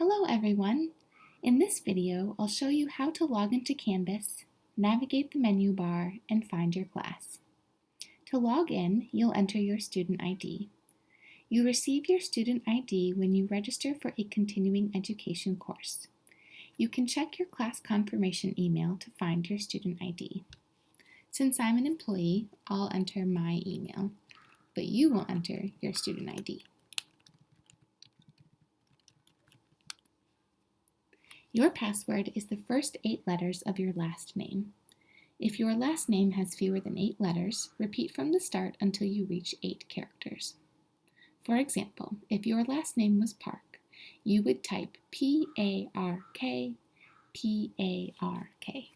Hello everyone! In this video, I'll show you how to log into Canvas, navigate the menu bar, and find your class. To log in, you'll enter your student ID. You receive your student ID when you register for a continuing education course. You can check your class confirmation email to find your student ID. Since I'm an employee, I'll enter my email, but you will enter your student ID. Your password is the first 8 letters of your last name. If your last name has fewer than 8 letters, repeat from the start until you reach 8 characters. For example, if your last name was Park, you would type P-A-R-K, P-A-R-K.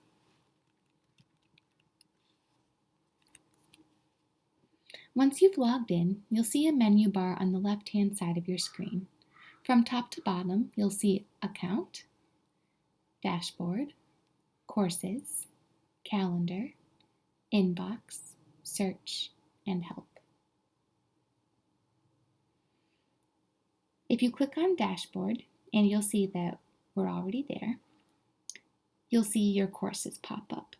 Once you've logged in, you'll see a menu bar on the left-hand side of your screen. From top to bottom, you'll see Account, Dashboard, Courses, Calendar, Inbox, Search, and Help. If you click on Dashboard, and you'll see that we're already there, you'll see your courses pop up.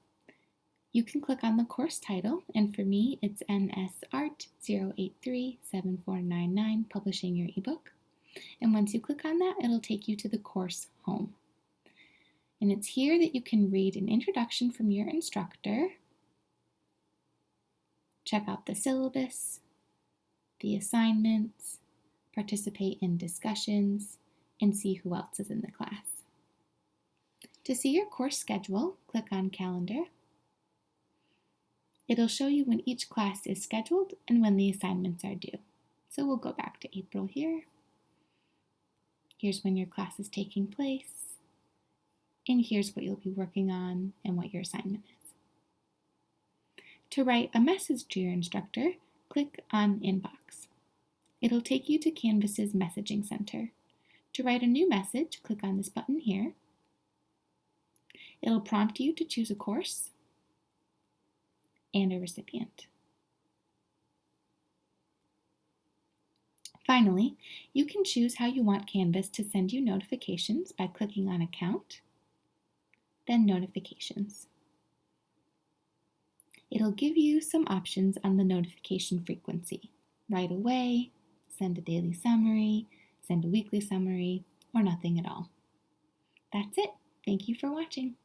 You can click on the course title, and for me, it's NS Art 0837499, Publishing Your eBook. And once you click on that, it'll take you to the course home. And it's here that you can read an introduction from your instructor, check out the syllabus, the assignments, participate in discussions, and see who else is in the class. To see your course schedule, click on Calendar. It'll show you when each class is scheduled and when the assignments are due. So we'll go back to April here. Here's when your class is taking place. And here's what you'll be working on and what your assignment is. To write a message to your instructor, click on Inbox. It'll take you to Canvas's Messaging Center. To write a new message, click on this button here. It'll prompt you to choose a course and a recipient. Finally, you can choose how you want Canvas to send you notifications by clicking on Account, then Notifications. It'll give you some options on the notification frequency. Right away, send a daily summary, send a weekly summary, or nothing at all. That's it. Thank you for watching.